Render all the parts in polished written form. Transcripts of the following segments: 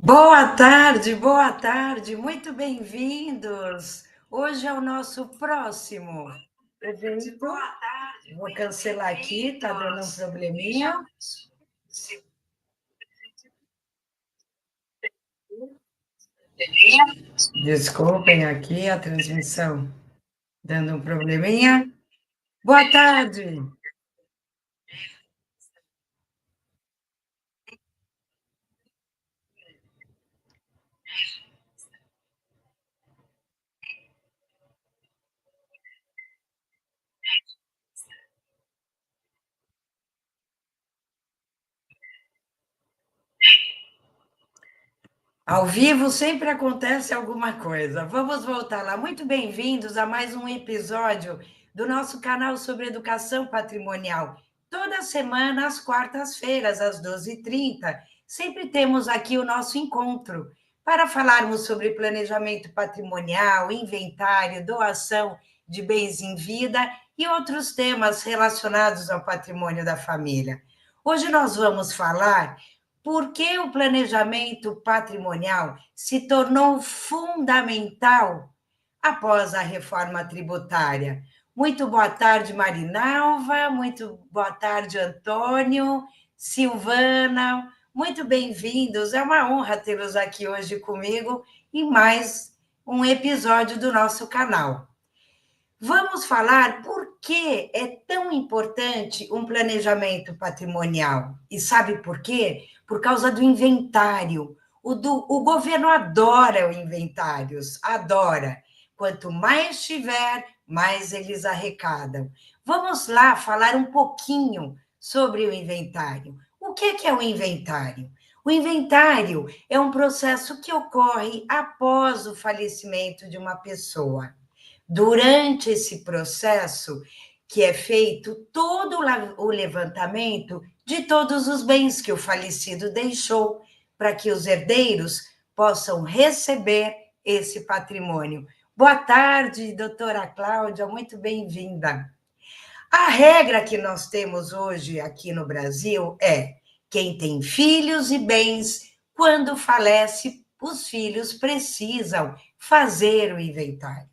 Boa tarde, muito bem-vindos. Hoje é o nosso próximo evento. Vou cancelar aqui, tá dando um probleminha. Desculpem aqui a transmissão dando um probleminha. Boa tarde. Ao vivo sempre acontece alguma coisa. Vamos voltar lá. Muito bem-vindos a mais um episódio do nosso canal sobre educação patrimonial. Toda semana, às quartas-feiras, às 12h30, sempre temos aqui o nosso encontro para falarmos sobre planejamento patrimonial, inventário, doação de bens em vida e outros temas relacionados ao patrimônio da família. Hoje nós vamos falar por que o planejamento patrimonial se tornou fundamental após a reforma tributária. Muito boa tarde, Marinalva, muito boa tarde, Antônio, Silvana, muito bem-vindos. É uma honra tê-los aqui hoje comigo em mais um episódio do nosso canal. Vamos falar por que é tão importante um planejamento patrimonial. E sabe por quê? Por causa do inventário. O governo adora os inventários, adora. Quanto mais tiver, mais eles arrecadam. Vamos lá falar um pouquinho sobre o inventário. O que é o inventário? O inventário é um processo que ocorre após o falecimento de uma pessoa. Durante esse processo, que é feito todo o levantamento de todos os bens que o falecido deixou, para que os herdeiros possam receber esse patrimônio. Boa tarde, doutora Cláudia, muito bem-vinda. A regra que nós temos hoje aqui no Brasil é: quem tem filhos e bens, quando falece, os filhos precisam fazer o inventário.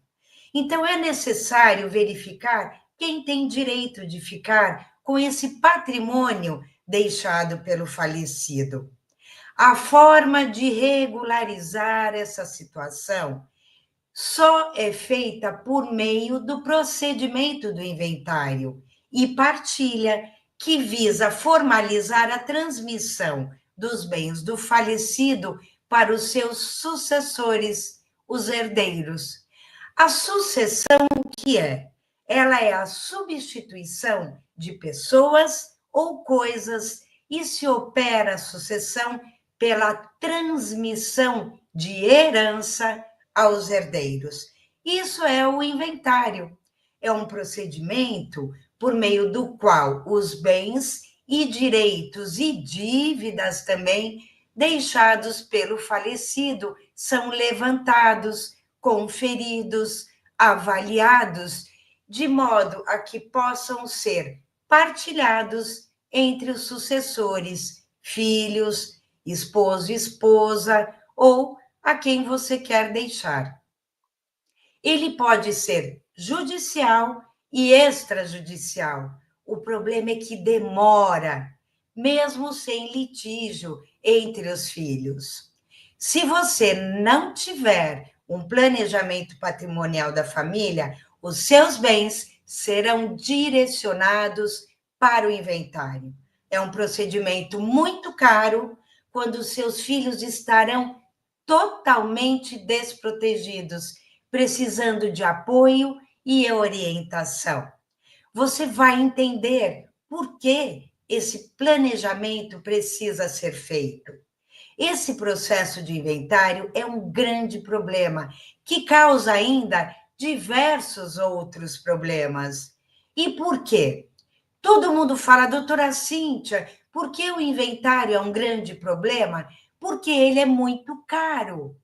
Então, é necessário verificar quem tem direito de ficar com esse patrimônio deixado pelo falecido. A forma de regularizar essa situação só é feita por meio do procedimento do inventário e partilha, que visa formalizar a transmissão dos bens do falecido para os seus sucessores, os herdeiros. A sucessão, o que é? Ela é a substituição de pessoas ou coisas e se opera a sucessão pela transmissão de herança aos herdeiros. Isso é o inventário. É um procedimento por meio do qual os bens e direitos e dívidas também deixados pelo falecido são levantados, conferidos, avaliados, de modo a que possam ser partilhados entre os sucessores, filhos, esposo e esposa, ou a quem você quer deixar. Ele pode ser judicial e extrajudicial. O problema é que demora, mesmo sem litígio entre os filhos. Se você não tiver um planejamento patrimonial da família, os seus bens serão direcionados para o inventário. É um procedimento muito caro quando seus filhos estarão totalmente desprotegidos, precisando de apoio e orientação. Você vai entender por que esse planejamento precisa ser feito. Esse processo de inventário é um grande problema que causa ainda diversos outros problemas. E por quê? Todo mundo fala, doutora Cíntia, por que o inventário é um grande problema? Porque ele é muito caro,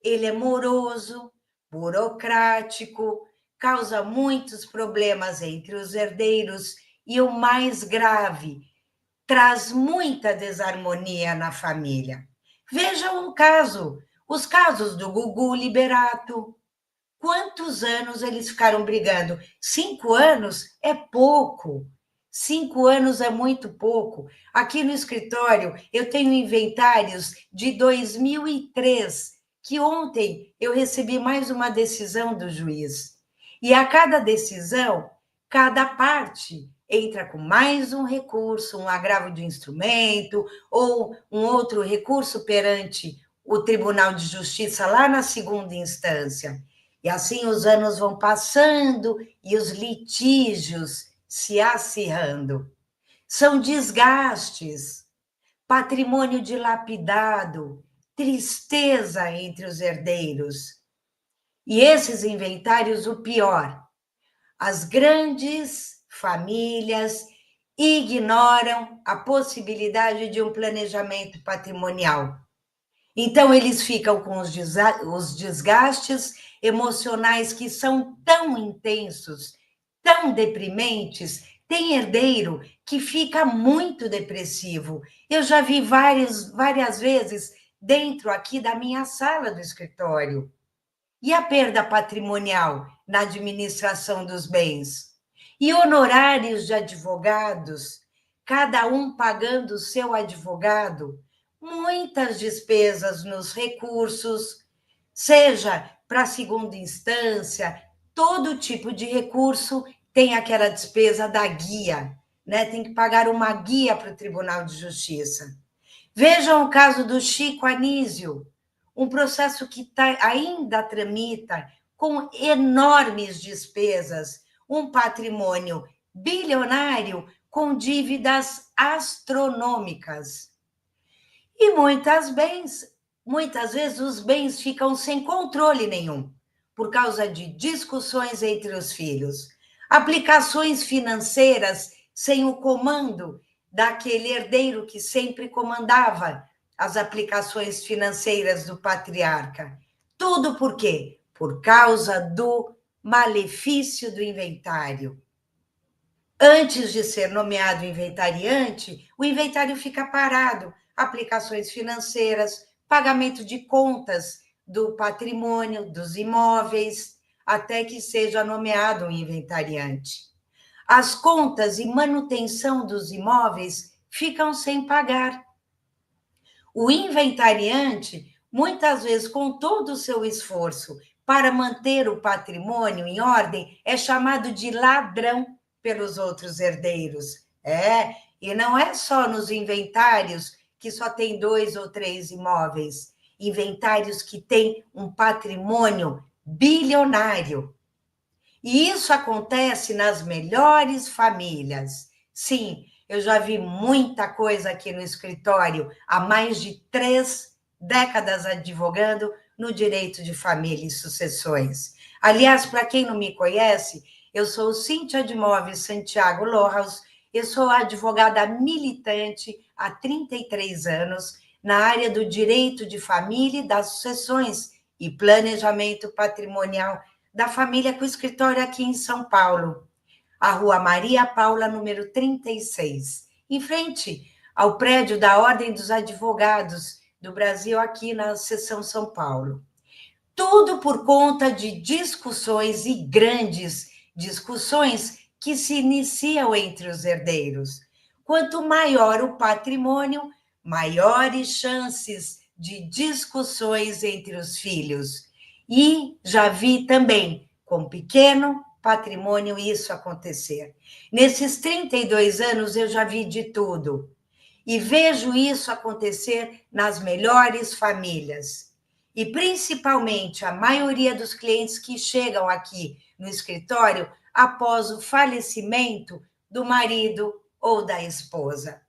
ele é moroso, burocrático, causa muitos problemas entre os herdeiros e, o mais grave, traz muita desarmonia na família. Veja um caso, os casos do Gugu Liberato. Quantos anos eles ficaram brigando? 5 anos é pouco. 5 anos é muito pouco. Aqui no escritório, eu tenho inventários de 2003, que ontem eu recebi mais uma decisão do juiz. E a cada decisão, cada parte entra com mais um recurso, um agravo de instrumento, ou um outro recurso perante o Tribunal de Justiça lá na segunda instância. E assim os anos vão passando e os litígios se acirrando. São desgastes, patrimônio dilapidado, tristeza entre os herdeiros. E esses inventários, o pior, as grandes famílias ignoram a possibilidade de um planejamento patrimonial. Então, eles ficam com os desgastes emocionais que são tão intensos, tão deprimentes. Tem herdeiro que fica muito depressivo. Eu já vi várias vezes dentro aqui da minha sala do escritório. E a perda patrimonial na administração dos bens? E honorários de advogados, cada um pagando o seu advogado? Muitas despesas nos recursos, seja para a segunda instância, todo tipo de recurso tem aquela despesa da guia, né? Tem que pagar uma guia para o Tribunal de Justiça. Vejam o caso do Chico Anísio, um processo que ainda tramita com enormes despesas, um patrimônio bilionário com dívidas astronômicas. E muitas vezes os bens ficam sem controle nenhum, por causa de discussões entre os filhos, aplicações financeiras sem o comando daquele herdeiro que sempre comandava as aplicações financeiras do patriarca. Tudo por quê? Por causa do malefício do inventário. Antes de ser nomeado inventariante, o inventário fica parado. Aplicações financeiras, pagamento de contas do patrimônio, dos imóveis, até que seja nomeado um inventariante. As contas e manutenção dos imóveis ficam sem pagar. O inventariante, muitas vezes, com todo o seu esforço para manter o patrimônio em ordem, é chamado de ladrão pelos outros herdeiros. E não é só nos inventários que só tem 2 ou 3 imóveis, inventários que têm um patrimônio bilionário. E isso acontece nas melhores famílias. Sim, eu já vi muita coisa aqui no escritório, há mais de 3 décadas advogando no direito de família e sucessões. Aliás, para quem não me conhece, eu sou Cíntia de Móveis Santiago Lohaus, eu sou advogada militante há 33 anos na área do direito de família e das sucessões e planejamento patrimonial da família com escritório aqui em São Paulo, a Rua Maria Paula, número 36, em frente ao prédio da Ordem dos Advogados do Brasil, aqui na seção São Paulo. Tudo por conta de discussões e grandes discussões que se iniciam entre os herdeiros. Quanto maior o patrimônio, maiores chances de discussões entre os filhos. E já vi também, com pequeno patrimônio, isso acontecer. Nesses 32 anos, eu já vi de tudo. E vejo isso acontecer nas melhores famílias. E, principalmente, a maioria dos clientes que chegam aqui no escritório após o falecimento do marido ou da esposa.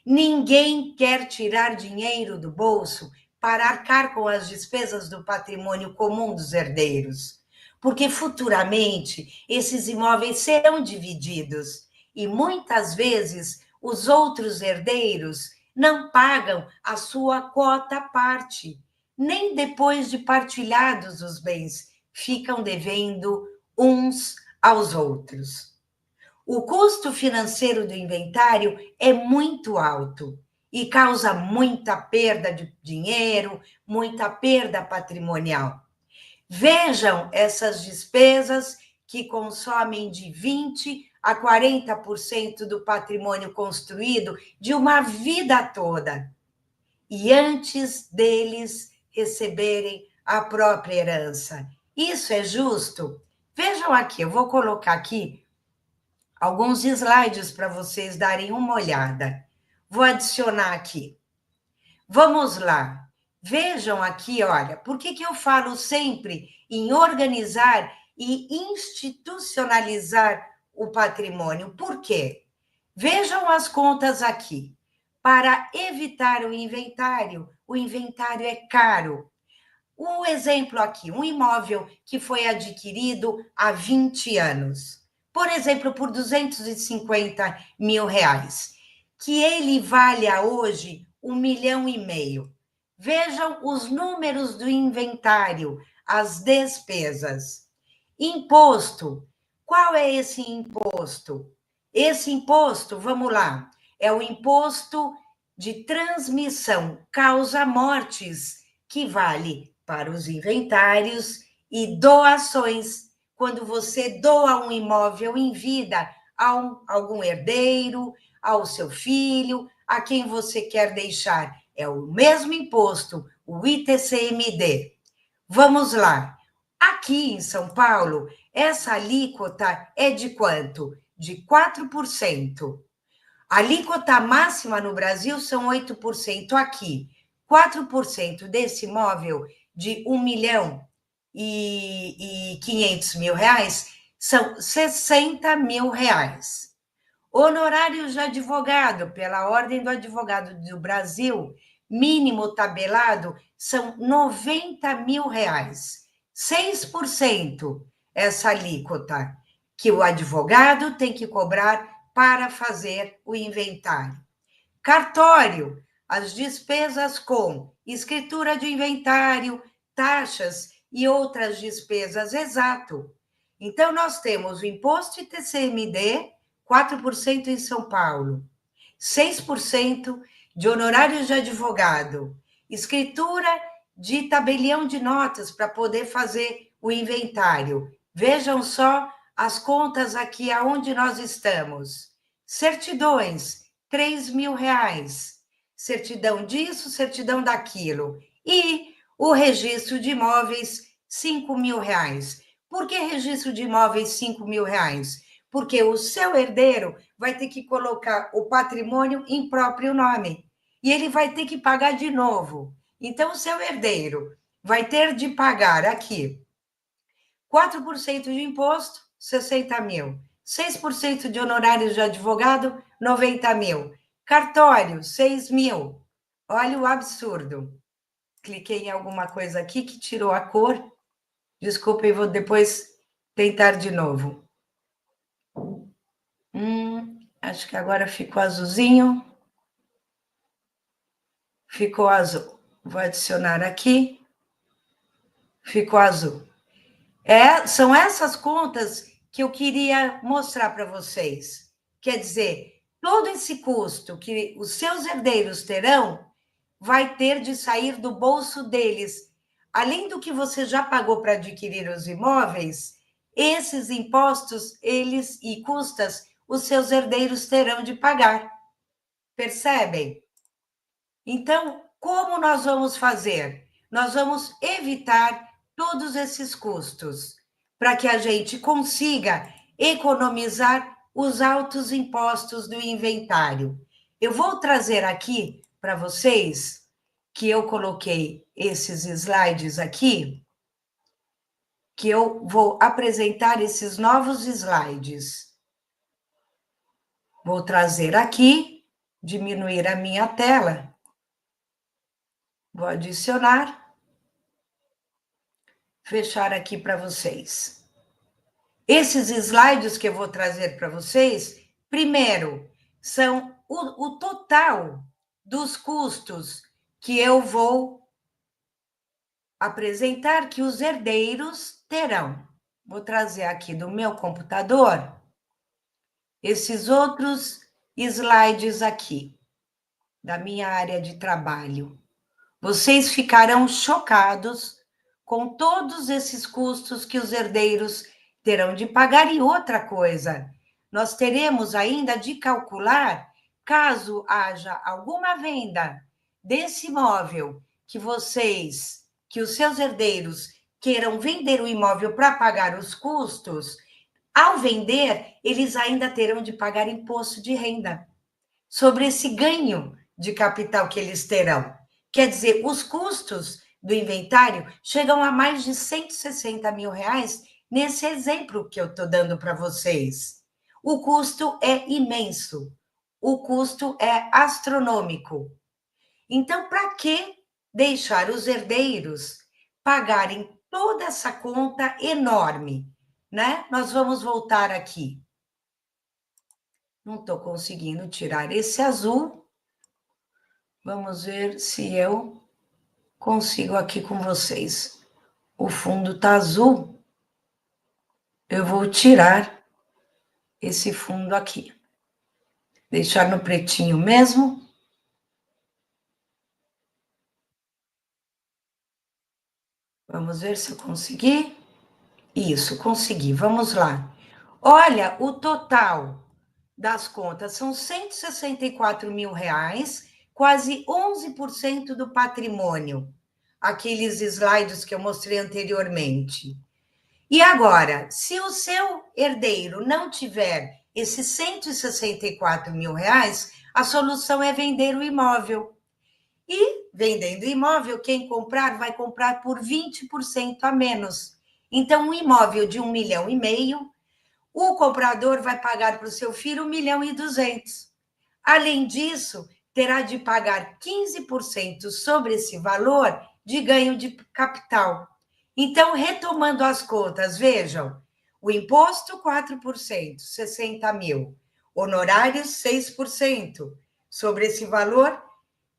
Ninguém quer tirar dinheiro do bolso para arcar com as despesas do patrimônio comum dos herdeiros, porque futuramente esses imóveis serão divididos e muitas vezes os outros herdeiros não pagam a sua quota à parte, nem depois de partilhados os bens, ficam devendo uns aos outros. O custo financeiro do inventário é muito alto e causa muita perda de dinheiro, muita perda patrimonial. Vejam essas despesas que consomem de 20% a 40% do patrimônio construído de uma vida toda. E antes deles receberem a própria herança. Isso é justo? Vejam aqui, eu vou colocar aqui alguns slides para vocês darem uma olhada. Vou adicionar aqui. Vamos lá. Vejam aqui, olha, por que eu falo sempre em organizar e institucionalizar o patrimônio? Por quê? Vejam as contas aqui. Para evitar o inventário é caro. Um exemplo aqui, um imóvel que foi adquirido há 20 anos, por exemplo, por 250 mil reais, que ele valha hoje 1,5 milhão. Vejam os números do inventário, as despesas. Imposto. Qual é esse imposto? Esse imposto, vamos lá, é o imposto de transmissão causa-mortes, que vale para os inventários e doações. Quando você doa um imóvel em vida a algum herdeiro, ao seu filho, a quem você quer deixar, é o mesmo imposto, o ITCMD. Vamos lá. Aqui em São Paulo, essa alíquota é de quanto? De 4%. A alíquota máxima no Brasil são 8% aqui. 4% desse imóvel de 1,5 milhão são 60 mil reais. Honorários de advogado, pela Ordem do Advogado do Brasil, mínimo tabelado, são 90 mil reais. 6% essa alíquota que o advogado tem que cobrar para fazer o inventário. Cartório, as despesas com escritura de inventário, taxas e outras despesas, exato. Então, nós temos o imposto ITCMD, 4% em São Paulo, 6% de honorários de advogado, escritura de tabelião de notas para poder fazer o inventário. Vejam só as contas aqui aonde nós estamos. Certidões, 3 mil reais. Certidão disso, certidão daquilo. E o registro de imóveis, 5 mil reais. Por que registro de imóveis, 5 mil reais? Porque o seu herdeiro vai ter que colocar o patrimônio em próprio nome. E ele vai ter que pagar de novo. Então, o seu herdeiro vai ter de pagar aqui 4% de imposto, 60 mil. 6% de honorários de advogado, 90 mil. Cartório, 6 mil. Olha o absurdo. Cliquei em alguma coisa aqui que tirou a cor. Desculpem, vou depois tentar de novo. Acho que agora ficou azulzinho. Ficou azul. Vou adicionar aqui. Ficou azul. São essas contas que eu queria mostrar para vocês. Quer dizer, todo esse custo que os seus herdeiros terão vai ter de sair do bolso deles. Além do que você já pagou para adquirir os imóveis, esses impostos, eles e custas, os seus herdeiros terão de pagar. Percebem? Então, como nós vamos fazer? Nós vamos evitar todos esses custos para que a gente consiga economizar os altos impostos do inventário. Eu vou trazer aqui para vocês que eu coloquei esses slides aqui, que eu vou apresentar esses novos slides. Vou trazer aqui, diminuir a minha tela. Vou adicionar, fechar aqui para vocês. Esses slides que eu vou trazer para vocês, primeiro, são o total dos custos que eu vou apresentar que os herdeiros terão. Vou trazer aqui do meu computador esses outros slides aqui. da minha área de trabalho. Vocês ficarão chocados com todos esses custos que os herdeiros terão de pagar. E outra coisa, nós teremos ainda de calcular, caso haja alguma venda desse imóvel que os seus herdeiros queiram vender o imóvel para pagar os custos, ao vender, eles ainda terão de pagar imposto de renda sobre esse ganho de capital que eles terão. Quer dizer, os custos do inventário chegam a mais de 160 mil reais nesse exemplo que eu estou dando para vocês. O custo é imenso, o custo é astronômico. Então, para que deixar os herdeiros pagarem toda essa conta enorme, né? Nós vamos voltar aqui. Não estou conseguindo tirar esse azul. Vamos ver se eu consigo aqui com vocês. O fundo está azul. Eu vou tirar esse fundo aqui. Deixar no pretinho mesmo. Vamos ver se eu consegui. Isso, consegui. Vamos lá. Olha, o total das contas são 164 mil reais, quase 11% do patrimônio. Aqueles slides que eu mostrei anteriormente. E agora, se o seu herdeiro não tiver esses 164 mil reais, a solução é vender o imóvel. E, vendendo o imóvel, quem comprar vai comprar por 20% a menos. Então, um imóvel de 1,5 milhão, o comprador vai pagar para o seu filho 1,2 milhão. Além disso, terá de pagar 15% sobre esse valor de ganho de capital. Então, retomando as contas, vejam, o imposto 4%, 60 mil, honorários 6%, sobre esse valor,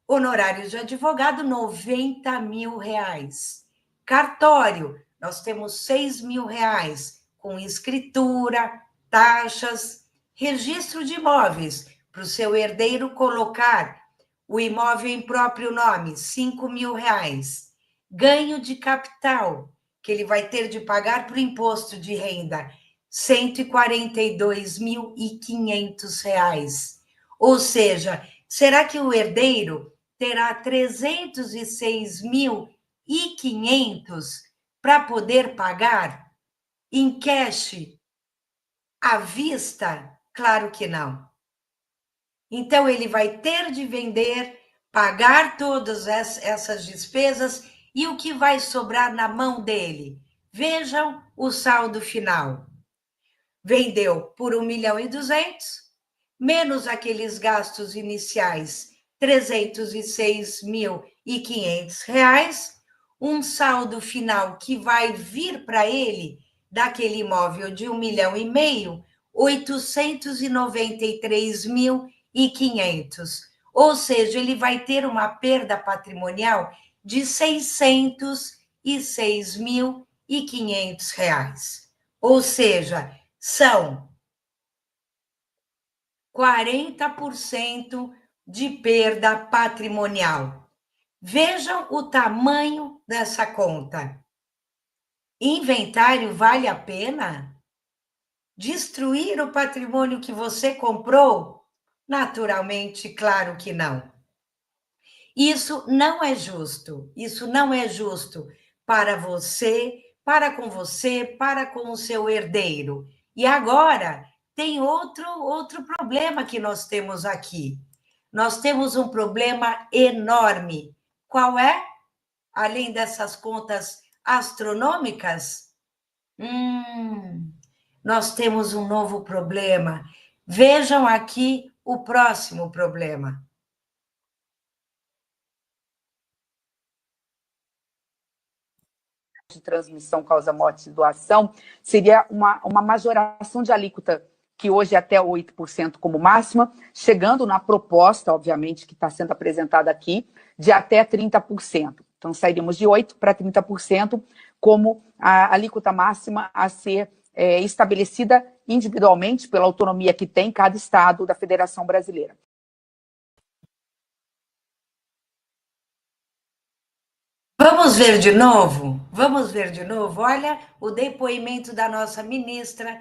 honorários de advogado 90 mil reais. Cartório, nós temos 6 mil reais, com escritura, taxas, registro de imóveis, para o seu herdeiro colocar o imóvel em próprio nome, 5 mil reais. Ganho de capital, que ele vai ter de pagar para o imposto de renda, 142.500 reais. Ou seja, será que o herdeiro terá 306.500 para poder pagar em cash à vista? Claro que não. Então, ele vai ter de vender, pagar todas essas despesas e o que vai sobrar na mão dele? Vejam o saldo final. Vendeu por 1,2 milhão, menos aqueles gastos iniciais, 306.500 reais, um saldo final que vai vir para ele daquele imóvel de 1,5 milhão, 893.500. Ou seja, ele vai ter uma perda patrimonial de 606.500 reais. Ou seja, são 40% de perda patrimonial. Vejam o tamanho dessa conta. Inventário vale a pena? Destruir o patrimônio que você comprou? Naturalmente, claro que não. Isso não é justo. Isso não é justo para você, para com o seu herdeiro. E agora tem outro problema que nós temos aqui. Nós temos um problema enorme. Qual é? Além dessas contas astronômicas, nós temos um novo problema. Vejam aqui o próximo problema. De transmissão, causa morte e doação, seria uma majoração de alíquota, que hoje é até 8% como máxima, chegando na proposta, obviamente, que está sendo apresentada aqui, de até 30%. Então, sairíamos de 8% para 30% como a alíquota máxima a ser estabelecida individualmente pela autonomia que tem cada estado da Federação Brasileira. Vamos ver de novo? Vamos ver de novo? Olha o depoimento da nossa ministra.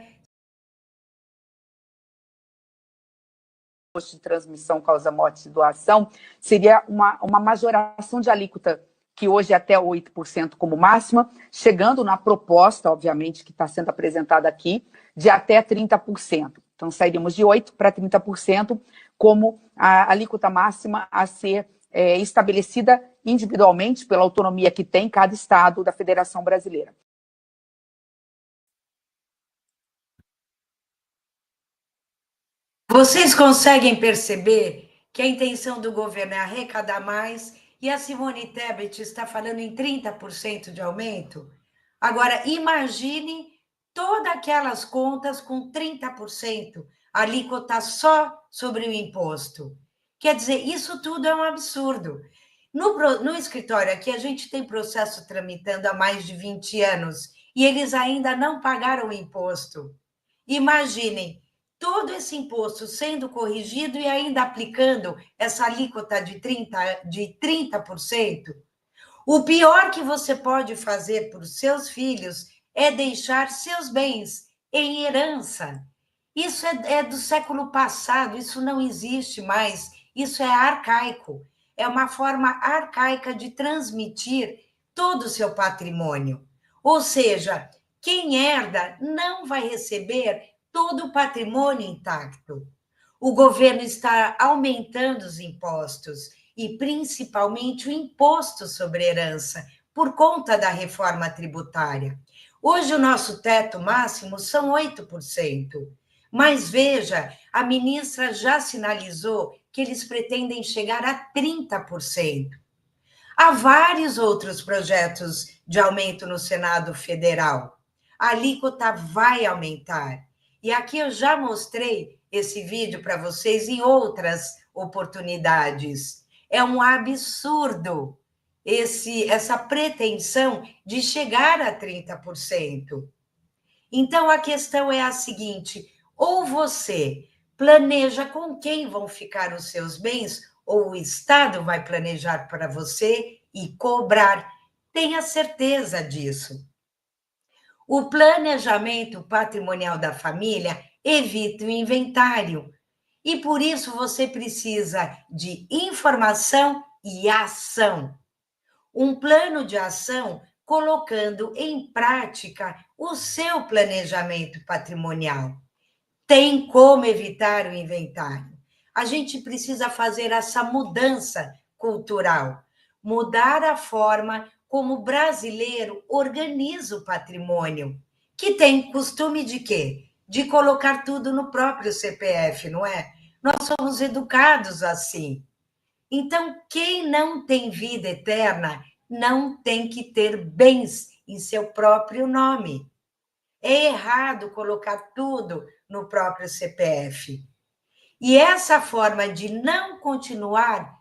De transmissão causa morte e doação, seria uma majoração de alíquota, que hoje é até 8% como máxima, chegando na proposta, obviamente, que está sendo apresentada aqui, de até 30%. Então, sairíamos de 8% para 30% como a alíquota máxima a ser estabelecida individualmente pela autonomia que tem cada estado da Federação Brasileira. Vocês conseguem perceber que a intenção do governo é arrecadar mais e a Simone Tebet está falando em 30% de aumento? Agora, imagine todas aquelas contas com 30%, alíquota só sobre o imposto. Quer dizer, isso tudo é um absurdo. No escritório aqui, a gente tem processo tramitando há mais de 20 anos e eles ainda não pagaram o imposto. Imaginem todo esse imposto sendo corrigido e ainda aplicando essa alíquota de 30%. O pior que você pode fazer para os seus filhos é deixar seus bens em herança. Isso é do século passado, isso não existe mais, isso é arcaico. É uma forma arcaica de transmitir todo o seu patrimônio. Ou seja, quem herda não vai receber todo o patrimônio intacto. O governo está aumentando os impostos, e principalmente o imposto sobre herança, por conta da reforma tributária. Hoje, o nosso teto máximo são 8%. Mas veja, a ministra já sinalizou que eles pretendem chegar a 30%. Há vários outros projetos de aumento no Senado Federal. A alíquota vai aumentar. E aqui eu já mostrei esse vídeo para vocês em outras oportunidades. É um absurdo essa pretensão de chegar a 30%. Então, a questão é a seguinte: ou você planeja com quem vão ficar os seus bens, ou o Estado vai planejar para você e cobrar. Tenha certeza disso. O planejamento patrimonial da família evita o inventário. E por isso você precisa de informação e ação. Um plano de ação colocando em prática o seu planejamento patrimonial. Tem como evitar o inventário. A gente precisa fazer essa mudança cultural, mudar a forma como o brasileiro organiza o patrimônio, que tem costume de quê? De colocar tudo no próprio CPF, não é? Nós somos educados assim. Então, quem não tem vida eterna não tem que ter bens em seu próprio nome. É errado colocar tudo no próprio CPF. E essa forma de não continuar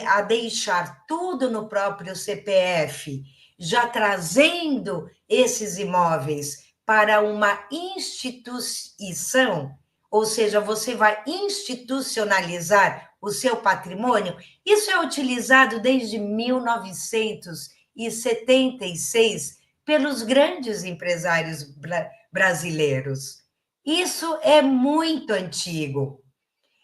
a deixar tudo no próprio CPF, já trazendo esses imóveis para uma instituição, ou seja, você vai institucionalizar o seu patrimônio, isso é utilizado desde 1976 pelos grandes empresários brasileiros. Isso é muito antigo.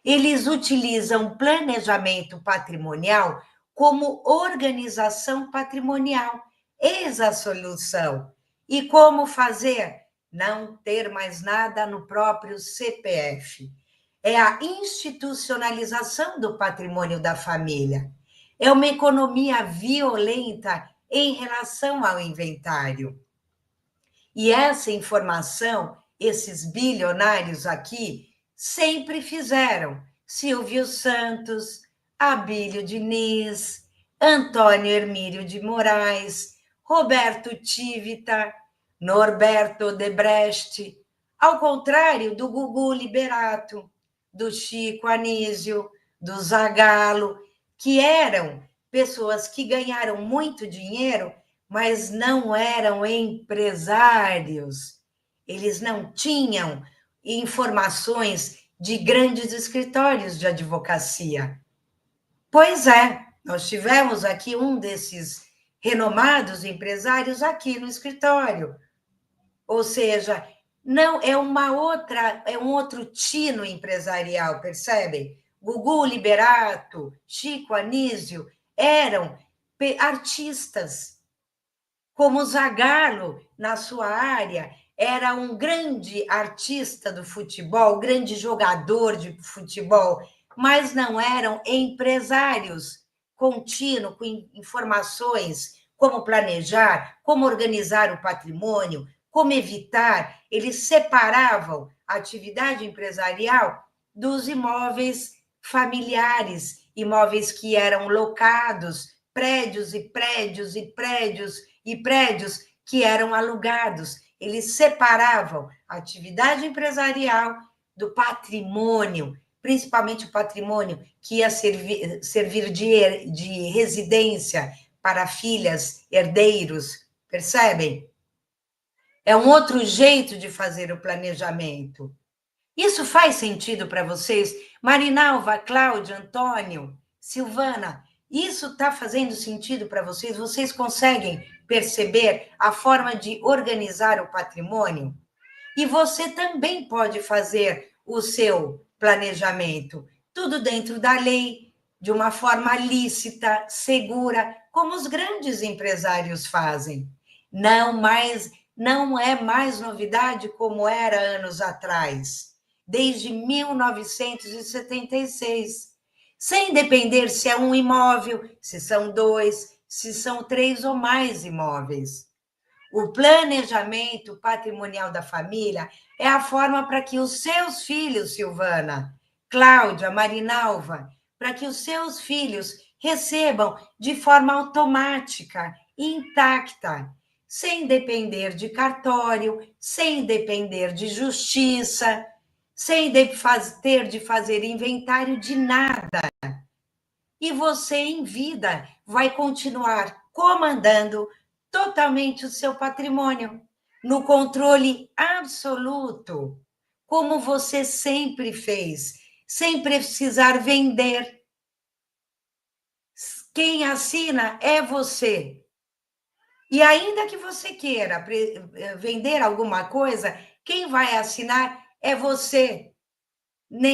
Eles utilizam planejamento patrimonial como organização patrimonial. Eis a solução. E como fazer? Não ter mais nada no próprio CPF. É a institucionalização do patrimônio da família. É uma economia violenta em relação ao inventário. E essa informação, esses bilionários aqui, sempre fizeram. Silvio Santos, Abílio Diniz, Antônio Hermílio de Moraes, Roberto Tivita, Norberto Odebrecht, ao contrário do Gugu Liberato, do Chico Anísio, do Zagallo, que eram pessoas que ganharam muito dinheiro, mas não eram empresários. Eles não tinham informações de grandes escritórios de advocacia. Pois é, nós tivemos aqui um desses renomados empresários aqui no escritório. Ou seja, não é um outro tino empresarial, percebem? Gugu Liberato, Chico Anísio eram artistas, como Zagallo, na sua área, era um grande artista do futebol, grande jogador de futebol, mas não eram empresários contínuos, com informações, como planejar, como organizar o patrimônio, como evitar. Eles separavam a atividade empresarial dos imóveis familiares, imóveis que eram locados, prédios e prédios e prédios e prédios que eram alugados. Eles separavam a atividade empresarial do patrimônio, principalmente o patrimônio que ia servir de residência para filhas, herdeiros, percebem? É um outro jeito de fazer o planejamento. Isso faz sentido para vocês? Marinalva, Cláudia, Antônio, Silvana, isso está fazendo sentido para vocês? Vocês conseguem perceber a forma de organizar o patrimônio? E você também pode fazer o seu planejamento, tudo dentro da lei, de uma forma lícita, segura, como os grandes empresários fazem. Não é mais novidade como era anos atrás, desde 1976, sem depender se é um imóvel, se são 2, se são 3 ou mais imóveis. O planejamento patrimonial da família é a forma para que os seus filhos, Silvana, Cláudia, Marinalva, para que os seus filhos recebam de forma automática, intacta, sem depender de cartório, sem depender de justiça, sem ter de fazer inventário de nada. E você, em vida, vai continuar comandando totalmente o seu patrimônio, no controle absoluto, como você sempre fez, sem precisar vender. Quem assina é você. E ainda que você queira vender alguma coisa, quem vai assinar é você,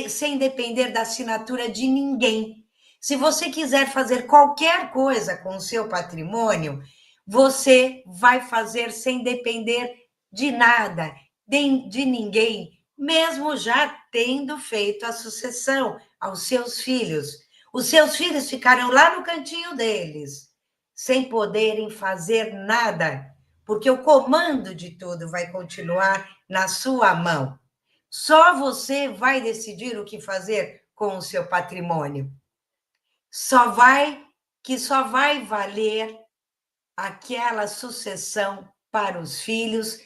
sem depender da assinatura de ninguém. Se você quiser fazer qualquer coisa com o seu patrimônio, você vai fazer sem depender de nada, de ninguém, mesmo já tendo feito a sucessão aos seus filhos. Os seus filhos ficaram lá no cantinho deles, sem poderem fazer nada, porque o comando de tudo vai continuar na sua mão. Só você vai decidir o que fazer com o seu patrimônio. Só vai valer aquela sucessão para os filhos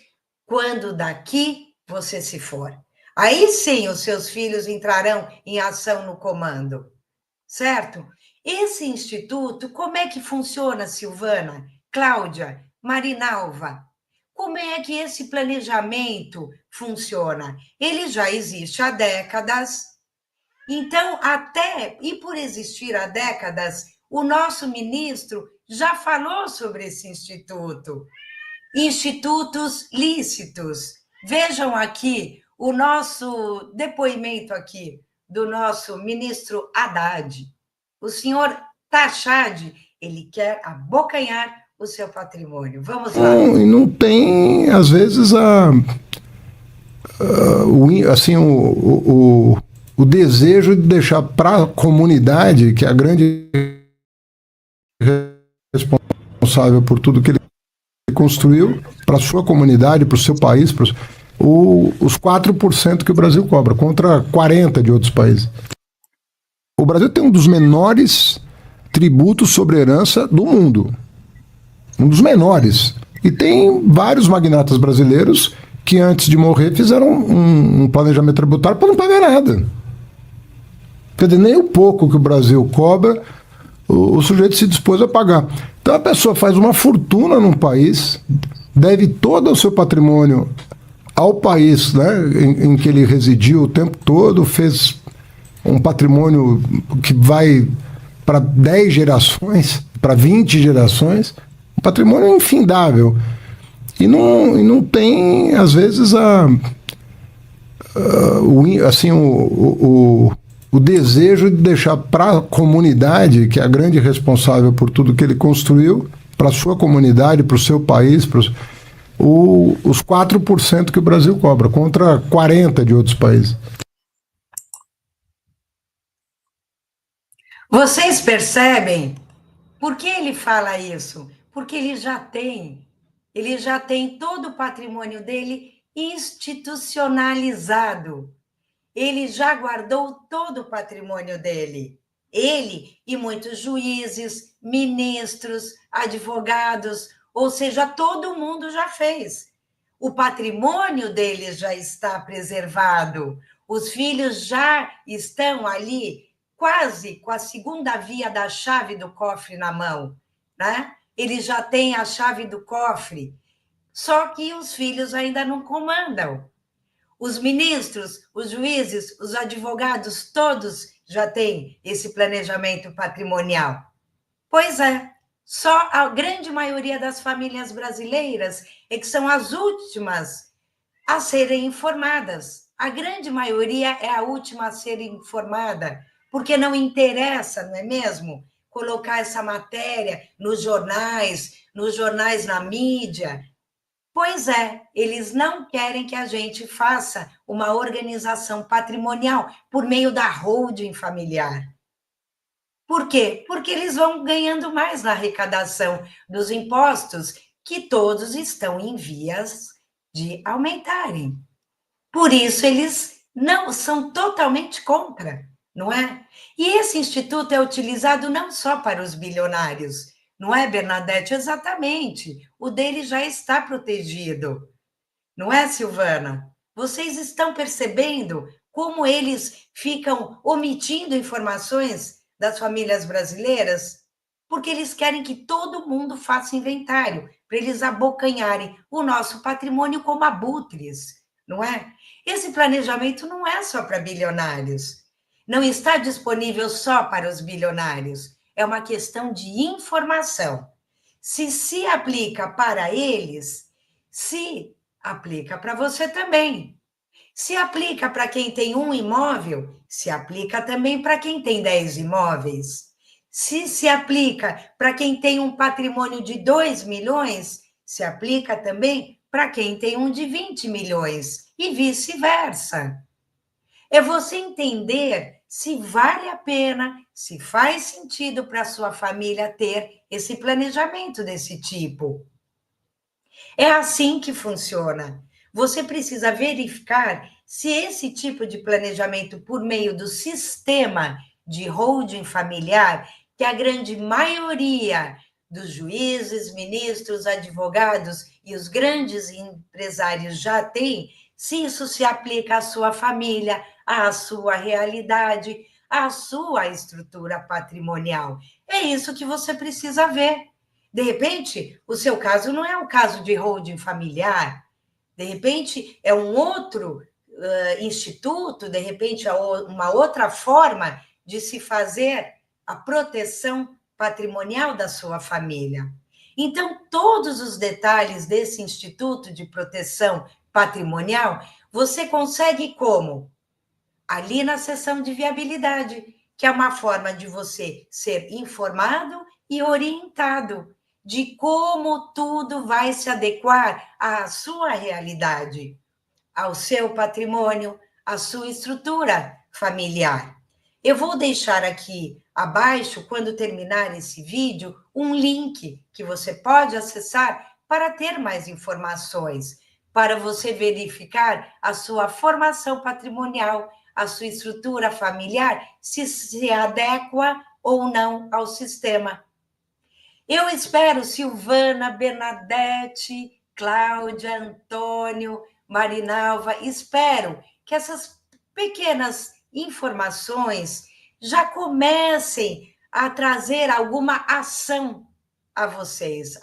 quando daqui você se for. Aí sim os seus filhos entrarão em ação no comando, certo? Esse instituto, como é que funciona, Silvana, Cláudia, Marinalva? Como é que esse planejamento funciona? Ele já existe há décadas. Então, e por existir há décadas, o nosso ministro já falou sobre esse instituto. Institutos lícitos. Vejam aqui o nosso depoimento aqui do nosso ministro Haddad. O senhor Tachad, ele quer abocanhar o seu patrimônio. Vamos lá. E não tem, às vezes, o desejo de deixar para a comunidade, que é a grande responsável por tudo que ele construiu, para a sua comunidade, para o seu país, os 4% que o Brasil cobra, contra 40% de outros países. O Brasil tem um dos menores tributos sobre herança do mundo. Um dos menores. E tem vários magnatas brasileiros que, antes de morrer, fizeram um planejamento tributário para não pagar nada. Quer dizer, nem o pouco que o Brasil cobra, o sujeito se dispôs a pagar. Então a pessoa faz uma fortuna num país, deve todo o seu patrimônio ao país, né, em que ele residiu o tempo todo, fez um patrimônio que vai para 10 gerações, para 20 gerações, Um patrimônio infindável. E não tem, às vezes, o desejo de deixar para a comunidade, que é a grande responsável por tudo que ele construiu, para a sua comunidade, para o seu país, os 4% que o Brasil cobra, contra 40% de outros países. Vocês percebem por que ele fala isso? Porque ele já tem todo o patrimônio dele institucionalizado. Ele já guardou todo o patrimônio dele. Ele e muitos juízes, ministros, advogados, ou seja, todo mundo já fez. O patrimônio dele já está preservado. Os filhos já estão ali quase com a segunda via da chave do cofre na mão, né? Ele já tem a chave do cofre, só que os filhos ainda não comandam. Os ministros, os juízes, os advogados, todos já têm esse planejamento patrimonial. Pois é, só a grande maioria das famílias brasileiras é que são as últimas a serem informadas. A grande maioria é a última a ser informada, porque não interessa, não é mesmo? Colocar essa matéria nos jornais na mídia. Pois é, eles não querem que a gente faça uma organização patrimonial por meio da holding familiar. Por quê? Porque eles vão ganhando mais na arrecadação dos impostos, que todos estão em vias de aumentarem. Por isso, eles não são totalmente contra, não é? E esse instituto é utilizado não só para os bilionários, não é, Bernadette? Exatamente. O dele já está protegido, não é, Silvana? Vocês estão percebendo como eles ficam omitindo informações das famílias brasileiras? Porque eles querem que todo mundo faça inventário, para eles abocanharem o nosso patrimônio como abutres, não é? Esse planejamento não é só para bilionários, não está disponível só para os bilionários, é uma questão de informação. Se aplica para eles, se aplica para você também. Se aplica para quem tem um imóvel, se aplica também para quem tem 10 imóveis. Se aplica para quem tem um patrimônio de 2 milhões, se aplica também para quem tem um de 20 milhões, e vice-versa. É você entender se vale a pena, se faz sentido para a sua família ter esse planejamento desse tipo. É assim que funciona. Você precisa verificar se esse tipo de planejamento por meio do sistema de holding familiar, que a grande maioria dos juízes, ministros, advogados e os grandes empresários já têm, se isso se aplica à sua família, à sua realidade, à sua estrutura patrimonial. É isso que você precisa ver. De repente, o seu caso não é um caso de holding familiar, de repente é um outro instituto, de repente é uma outra forma de se fazer a proteção patrimonial da sua família. Então, todos os detalhes desse Instituto de Proteção Patrimonial, você consegue como? Ali na seção de viabilidade, que é uma forma de você ser informado e orientado de como tudo vai se adequar à sua realidade, ao seu patrimônio, à sua estrutura familiar. Eu vou deixar aqui abaixo, quando terminar esse vídeo, um link que você pode acessar para ter mais informações, para você verificar a sua formação patrimonial, a sua estrutura familiar, se adequa ou não ao sistema. Eu espero, Silvana, Bernadette, Cláudia, Antônio, Marinalva, espero que essas pequenas informações já comecem a trazer alguma ação a vocês,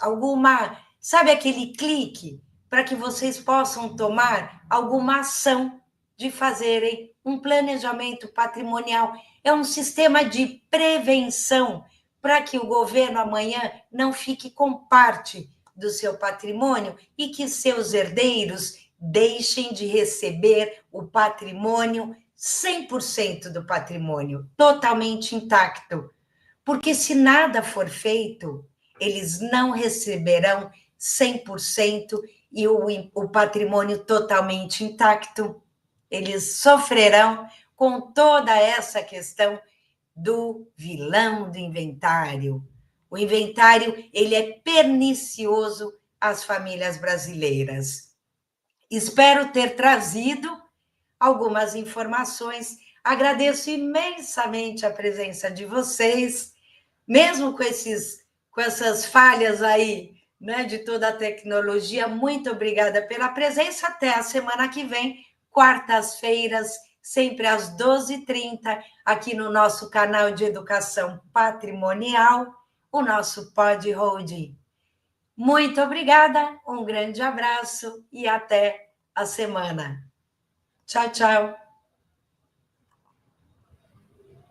sabe aquele clique para que vocês possam tomar alguma ação de fazerem um planejamento patrimonial. É um sistema de prevenção para que o governo amanhã não fique com parte do seu patrimônio e que seus herdeiros deixem de receber o patrimônio, 100% do patrimônio, totalmente intacto. Porque se nada for feito, eles não receberão 100% e o patrimônio totalmente intacto. Eles sofrerão com toda essa questão do vilão do inventário. O inventário, ele é pernicioso às famílias brasileiras. Espero ter trazido algumas informações. Agradeço imensamente a presença de vocês, mesmo com essas falhas aí, né, de toda a tecnologia. Muito obrigada pela presença. Até a semana que vem, quartas-feiras, sempre às 12h30, aqui no nosso canal de educação patrimonial, o nosso Pod Holding. Muito obrigada, um grande abraço e até a semana. Tchau, tchau.